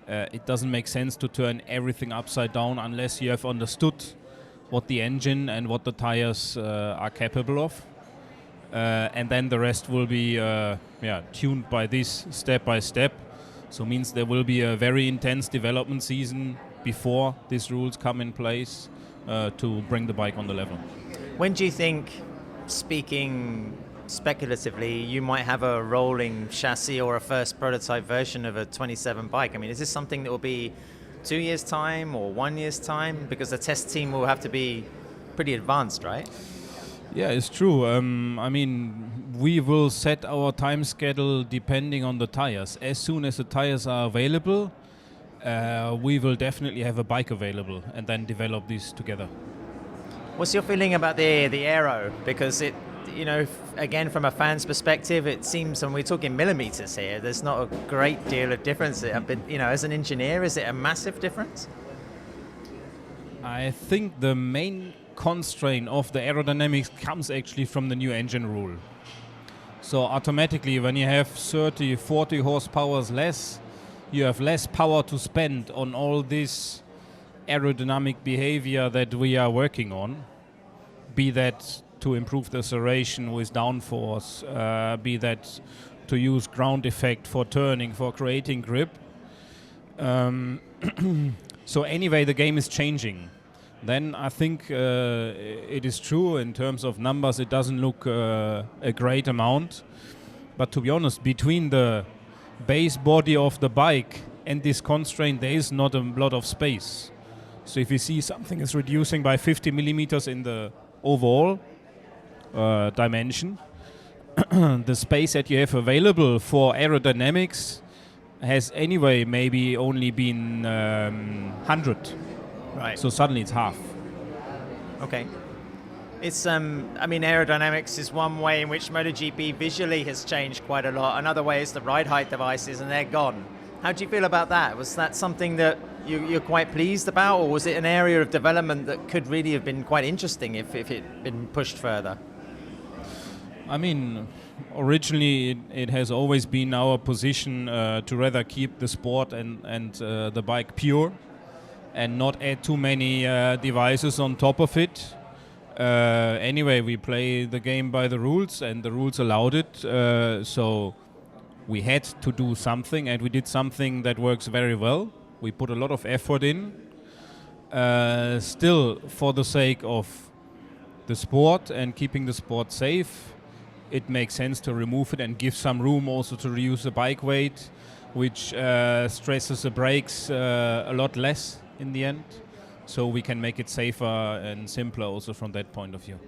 It doesn't make sense to turn everything upside down unless you have understood what the engine and what the tires are capable of. And then the rest will be tuned by this step by step. So means there will be a very intense development season before these rules come in place to bring the bike on the level. When do you think, speaking speculatively, you might have a rolling chassis or a first prototype version of a 27 bike? I mean, is this something that will be 2 years' time or 1 year's time? Because the test team will have to be pretty advanced, right? Yeah, it's true. I mean, we will set our time schedule depending on the tires. As soon as the tires are available, we will definitely have a bike available and then develop these together. What's your feeling about the aero? Because it, you know, again, from a fan's perspective, it seems, and we're talking millimeters here, there's not a great deal of difference. But, you know, as an engineer, is it a massive difference? I think the main constraint of the aerodynamics comes actually from the new engine rule. So automatically, when you have 30, 40 horsepower less, you have less power to spend on all this aerodynamic behavior that we are working on, be that to improve the acceleration with downforce, be that to use ground effect for turning, for creating grip. So anyway, the game is changing. Then I think it is true in terms of numbers, it doesn't look a great amount. But to be honest, between the base body of the bike and this constraint, there is not a lot of space. So if you see something is reducing by 50 millimeters in the overall dimension, the space that you have available for aerodynamics has anyway maybe only been 100. Right. So suddenly it's half. Okay. It's I mean, aerodynamics is one way in which MotoGP visually has changed quite a lot. Another way is the ride height devices, and they're gone. How do you feel about that? Was that something that you're quite pleased about, or was it an area of development that could really have been quite interesting if it had been pushed further? I mean, originally it has always been our position to rather keep the sport and the bike pure and not add too many devices on top of it. Anyway, we play the game by the rules, and the rules allowed it. So we had to do something, and we did something that works very well. We put a lot of effort in. Still, for the sake of the sport and keeping the sport safe, it makes sense to remove it and give some room also to reduce the bike weight, which stresses the brakes a lot less in the end. So we can make it safer and simpler also from that point of view.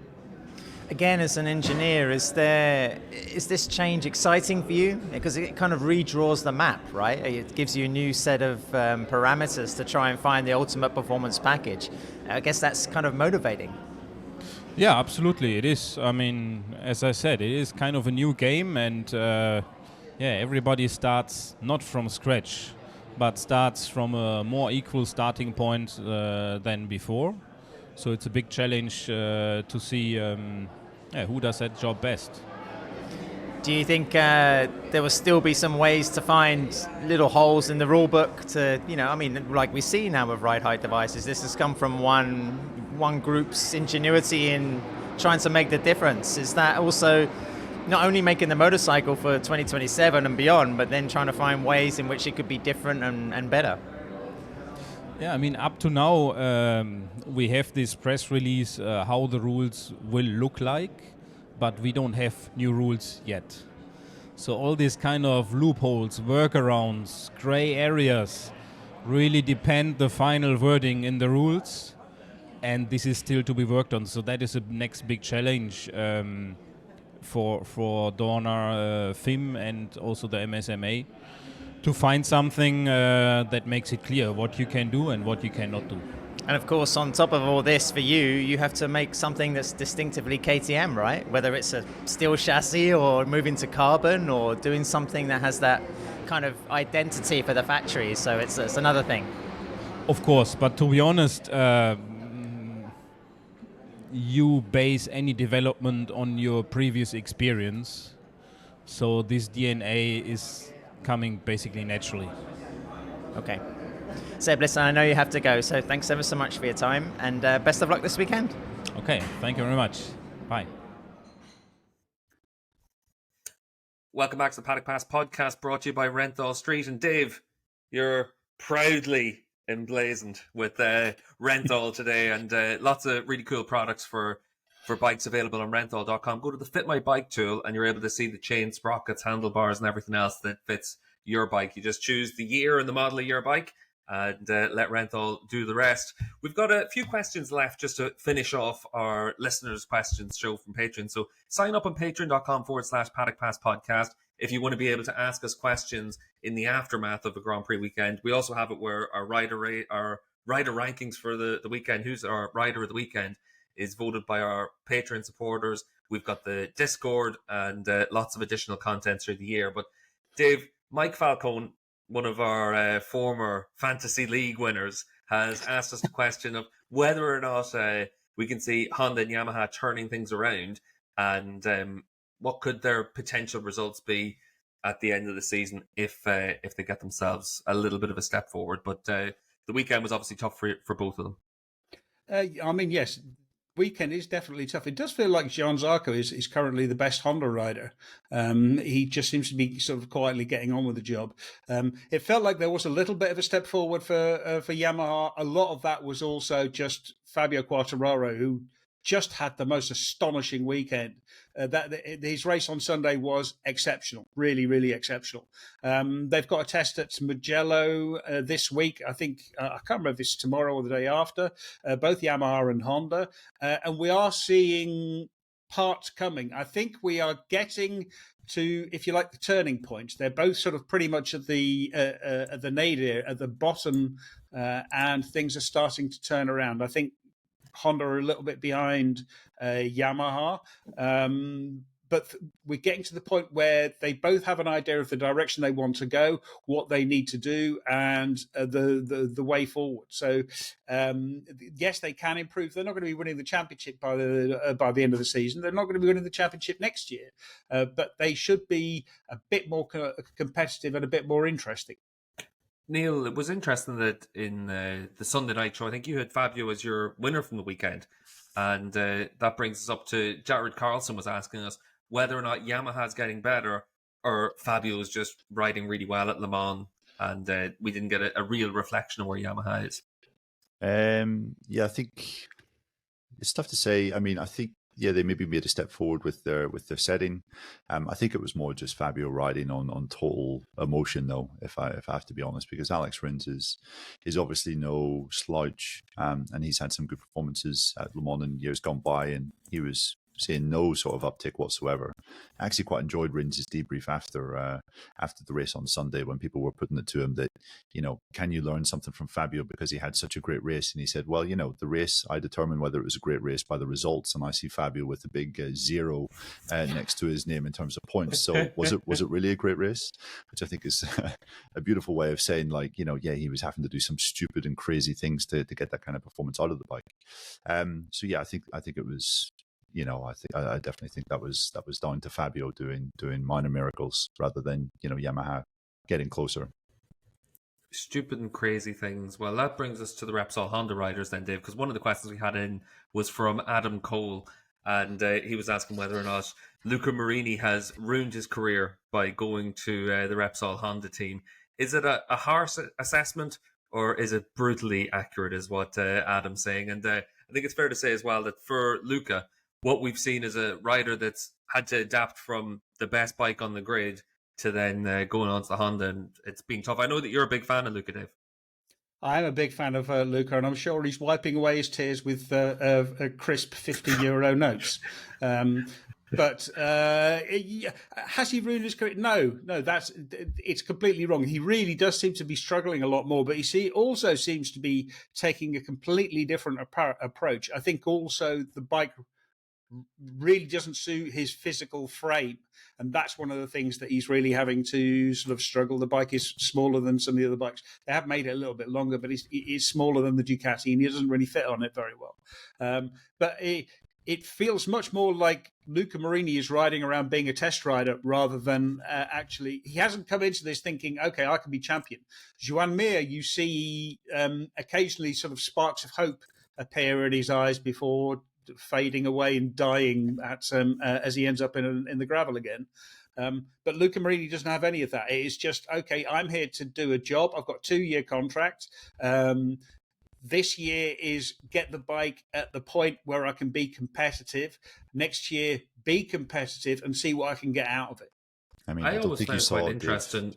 Again, as an engineer, is this change exciting for you? Because it kind of redraws the map, right? It gives you a new set of parameters to try and find the ultimate performance package. I guess that's kind of motivating. Yeah, absolutely, it is. I mean, as I said, it is kind of a new game, and everybody starts not from scratch, but starts from a more equal starting point than before. So it's a big challenge to see who does that job best. Do you think there will still be some ways to find little holes in the rule book to, I mean, like we see now with ride height devices, this has come from one group's ingenuity in trying to make the difference. Is that also not only making the motorcycle for 2027 and beyond, but then trying to find ways in which it could be different and better? Yeah, I mean, up to now, we have this press release how the rules will look like, but we don't have new rules yet. So all these kind of loopholes, workarounds, gray areas really depend the final wording in the rules, and this is still to be worked on. So that is the next big challenge for Dorna, FIM, and also the MSMA, to find something that makes it clear what you can do and what you cannot do. And of course, on top of all this, for you, you have to make something that's distinctively KTM, right? Whether it's a steel chassis or moving to carbon or doing something that has that kind of identity for the factory. So it's another thing. Of course, but to be honest, you base any development on your previous experience. So this DNA is coming basically naturally. Okay. Seb, listen, I know you have to go, so thanks ever so much for your time, and best of luck this weekend. Okay, thank you very much. Bye. Welcome back to the Paddock Pass podcast, brought to you by Renthal Street. And Dave, you're proudly emblazoned with Renthal today, and lots of really cool products for bikes available on renthal.com. Go to the Fit My Bike tool and you're able to see the chain, sprockets, handlebars and everything else that fits your bike. You just choose the year and the model of your bike and let Renthal do the rest. We've got a few questions left just to finish off our listeners' questions show from Patreon. So sign up on patreon.com/Paddock Pass podcast if you want to be able to ask us questions in the aftermath of a Grand Prix weekend. We also have it where our rider rankings for the weekend, who's our rider of the weekend, is voted by our Patreon supporters. We've got the Discord and lots of additional content through the year. But Dave, Mike Falcone, one of our former Fantasy League winners, has asked us the question of whether or not we can see Honda and Yamaha turning things around, and what could their potential results be at the end of the season if they get themselves a little bit of a step forward. But the weekend was obviously tough for both of them. I mean, yes, weekend is definitely tough. It does feel like Jean Zarco is currently the best Honda rider. He just seems to be sort of quietly getting on with the job. It felt like there was a little bit of a step forward for Yamaha. A lot of that was also just Fabio Quartararo, who just had the most astonishing weekend. His race on Sunday was exceptional, really, really exceptional. They've got a test at Mugello this week. I think, I can't remember if it's tomorrow or the day after, both Yamaha and Honda. And we are seeing parts coming. I think we are getting to, if you like, the turning point. They're both sort of pretty much at the nadir, at the bottom, and things are starting to turn around. I think Honda are a little bit behind Yamaha, but we're getting to the point where they both have an idea of the direction they want to go, what they need to do, and the way forward. So, yes, they can improve. They're not going to be winning the championship by the end of the season. They're not going to be winning the championship next year, but they should be a bit more competitive and a bit more interesting. Neil, it was interesting that in the Sunday night show, I think you had Fabio as your winner from the weekend. And that brings us up to Jared Carlson was asking us whether or not Yamaha's getting better or Fabio is just riding really well at Le Mans, and we didn't get a real reflection of where Yamaha is. Yeah, I think it's tough to say. I mean, I think, yeah, they maybe made a step forward with their setting. I think it was more just Fabio riding on total emotion, though, if I have to be honest, because Alex Rins is obviously no slouch, and he's had some good performances at Le Mans in years gone by, and he was seeing no sort of uptick whatsoever. I actually quite enjoyed Rins' debrief after the race on Sunday, when people were putting it to him that, can you learn something from Fabio because he had such a great race? And he said, well, the race, I determined whether it was a great race by the results, and I see Fabio with a big 0 next to his name in terms of points. So was it really a great race? Which I think is a beautiful way of saying, like, yeah, he was having to do some stupid and crazy things to get that kind of performance out of the bike. So yeah, I think it was, I definitely think that was down to Fabio doing minor miracles rather than, Yamaha getting closer. Stupid and crazy things. Well, that brings us to the Repsol Honda riders then, Dave, because one of the questions we had in was from Adam Cole, and he was asking whether or not Luca Marini has ruined his career by going to the Repsol Honda team. Is it a harsh assessment, or is it brutally accurate? Is what Adam's saying, and I think it's fair to say as well that for Luca, what we've seen is a rider that's had to adapt from the best bike on the grid to then going on to the Honda, and it's been tough. I know that you're a big fan of Luca, Dave. I am a big fan of Luca, and I'm sure he's wiping away his tears with crisp €50 notes. But has he ruined his career? No, it's completely wrong. He really does seem to be struggling a lot more, but he also seems to be taking a completely different approach. I think also the bike really doesn't suit his physical frame, and that's one of the things that he's really having to sort of struggle. The bike is smaller than some of the other bikes. They have made it a little bit longer, but it's smaller than the Ducati, and he doesn't really fit on it very well. But it feels much more like Luca Marini is riding around being a test rider rather than actually. He hasn't come into this thinking, okay, I can be champion. Joan Mir, you see occasionally sort of sparks of hope appear in his eyes before fading away and dying as he ends up in the gravel again. But Luca Marini doesn't have any of that. It is just, okay, I'm here to do a job. I've got a 2-year contract. This year is get the bike at the point where I can be competitive. Next year, be competitive and see what I can get out of it. I mean, I don't always think find you it quite saw interesting.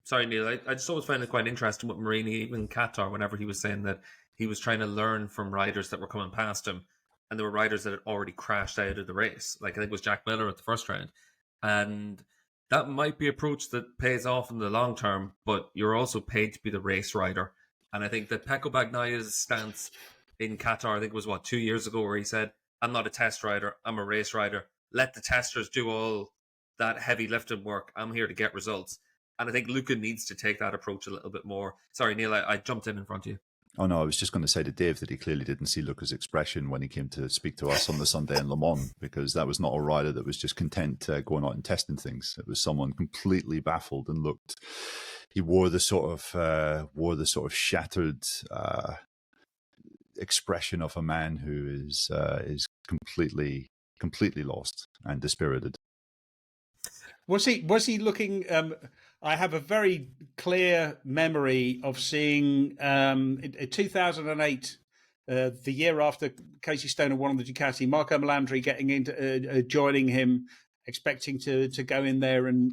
Sorry, Neil. I just always find it quite interesting with Marini, even Qatar, whenever he was saying that he was trying to learn from riders that were coming past him, and there were riders that had already crashed out of the race. Like I think it was Jack Miller at the first round, and that might be an approach that pays off in the long term. But you're also paid to be the race rider, and I think that Pecco Bagnaia's stance in Qatar, I think it was 2 years ago, where he said, "I'm not a test rider. I'm a race rider. Let the testers do all that heavy lifting work. I'm here to get results." And I think Luca needs to take that approach a little bit more. Sorry, Neil, I jumped in front of you. Oh, no, I was just going to say to Dave that he clearly didn't see Luca's expression when he came to speak to us on the Sunday in Le Mans, because that was not a rider that was just content going out and testing things. It was someone completely baffled and looked. He wore the sort of shattered expression of a man who is completely lost and dispirited. Was he looking? I have a very clear memory of seeing in 2008, the year after Casey Stoner won on the Ducati, Marco Melandri getting into joining him, expecting to go in there and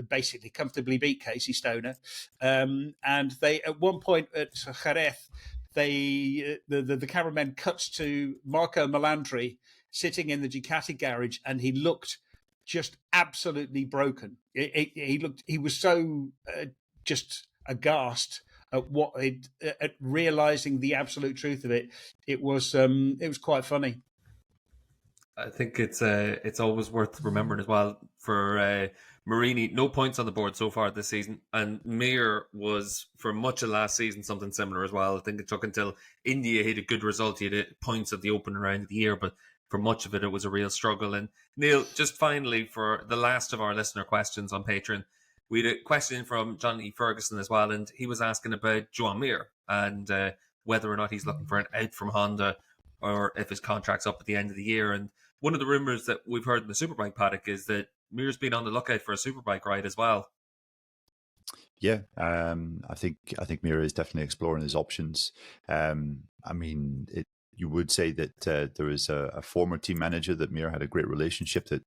basically comfortably beat Casey Stoner. And they at one point at Jerez, the cameraman cuts to Marco Melandri sitting in the Ducati garage, and he looked just absolutely broken. He was so just aghast at at realizing the absolute truth of it. It was quite funny. I think it's always worth remembering as well for Marini. No points on the board so far this season, and Mir was for much of last season something similar as well. I think it took until India hit a good result. He had points at the open round of the year, but for much of it, it was a real struggle. And Neil, just finally, for the last of our listener questions on Patreon, we had a question from John E. Ferguson as well, and he was asking about Joan Mir and whether or not he's looking for an out from Honda or if his contract's up at the end of the year. And one of the rumours that we've heard in the Superbike paddock is that Mir's been on the lookout for a Superbike ride as well. Yeah, I think Mir is definitely exploring his options. I mean, you would say that there is a former team manager that Mir had a great relationship that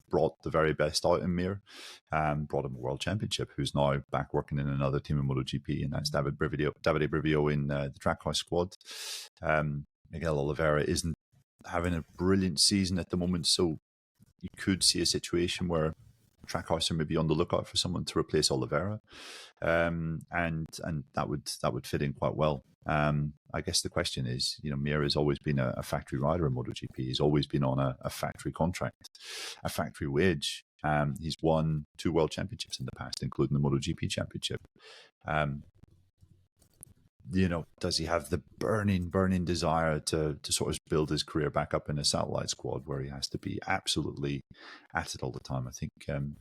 brought the very best out in Mir, brought him a world championship, who's now back working in another team in MotoGP, and that's Davide Brivio in the Trackhouse squad. Miguel Oliveira isn't having a brilliant season at the moment, so you could see a situation where Trackhouse are maybe on the lookout for someone to replace Oliveira, and that would fit in quite well. I guess the question is, Mir has always been a factory rider in MotoGP. He's always been on a factory contract, a factory wage. He's won 2 world championships in the past, including the MotoGP championship. Does he have the burning desire to sort of build his career back up in a satellite squad where he has to be absolutely at it all the time? I think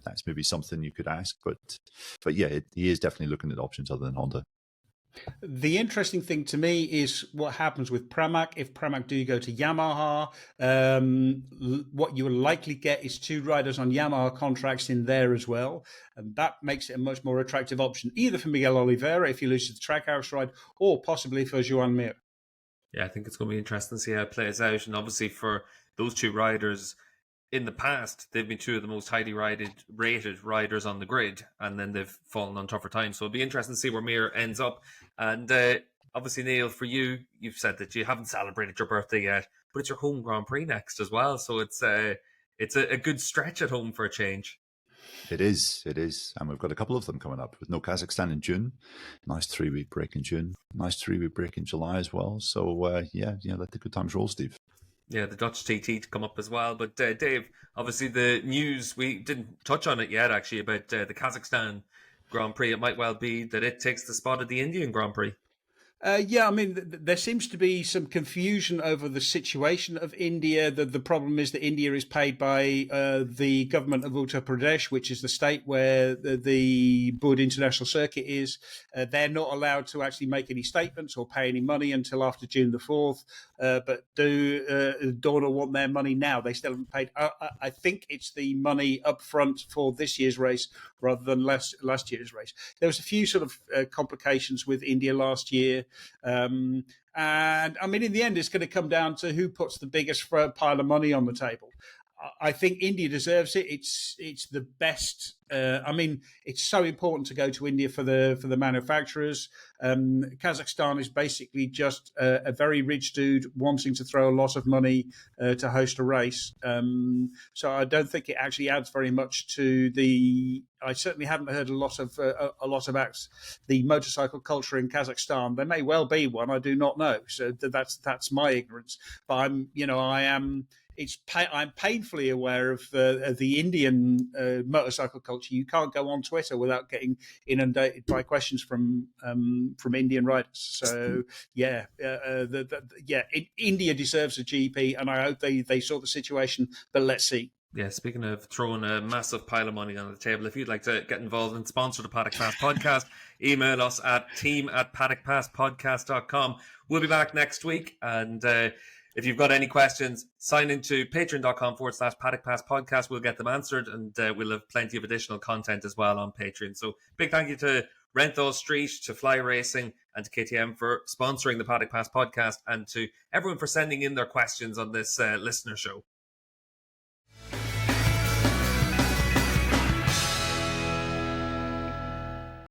that's maybe something you could ask, but yeah, he is definitely looking at options other than Honda. The interesting thing to me is what happens with Pramac. If Pramac do go to Yamaha, what you will likely get is 2 riders on Yamaha contracts in there as well. And that makes it a much more attractive option, either for Miguel Oliveira if he loses the Trackhouse ride, or possibly for Joan Mir. Yeah, I think it's going to be interesting to see how it plays out. And obviously for those 2 riders, in the past, they've been 2 of the most highly rated riders on the grid, and then they've fallen on tougher times. So it'll be interesting to see where Mir ends up. And obviously, Neil, for you, you've said that you haven't celebrated your birthday yet, but it's your home Grand Prix next as well. So it's a good stretch at home for a change. It is. And we've got a couple of them coming up with no Kazakhstan in June. Nice 3-week break in June. Nice 3-week break in July as well. So, let the good times roll, Steve. Yeah, the Dutch TT to come up as well. But Dave, obviously the news, we didn't touch on it yet, actually, about the Kazakhstan Grand Prix. It might well be that it takes the spot of the Indian Grand Prix. Yeah, I mean, there seems to be some confusion over the situation of India. The problem is that India is paid by the government of Uttar Pradesh, which is the state where the Bud International Circuit is. They're not allowed to actually make any statements or pay any money until after June the 4th. But Dorna want their money now. They still haven't paid. I think it's the money up front for this year's race rather than last year's race. There was a few sort of complications with India last year. And I mean, in the end, it's going to come down to who puts the biggest pile of money on the table. I think India deserves it. It's the best. I mean, it's so important to go to India for the manufacturers. Kazakhstan is basically just a very rich dude wanting to throw a lot of money to host a race. So I don't think it actually adds very much to the. I certainly haven't heard a lot about the motorcycle culture in Kazakhstan. There may well be one. I do not know. So that's my ignorance. But I'm painfully aware of the Indian motorcycle culture. You can't go on Twitter without getting inundated by questions from Indian riders. So India deserves a GP, and I hope they sort the situation. But let's see. Yeah, speaking of throwing a massive pile of money on the table, if you'd like to get involved and sponsor the Paddock Pass podcast, email us at team@paddockpasspodcast.com. We'll be back next week, and if you've got any questions, sign into patreon.com/Paddock Pass podcast. We'll get them answered, and we'll have plenty of additional content as well on Patreon. So big thank you to Renthal Street, to Fly Racing, and to KTM for sponsoring the Paddock Pass podcast, and to everyone for sending in their questions on this listener show.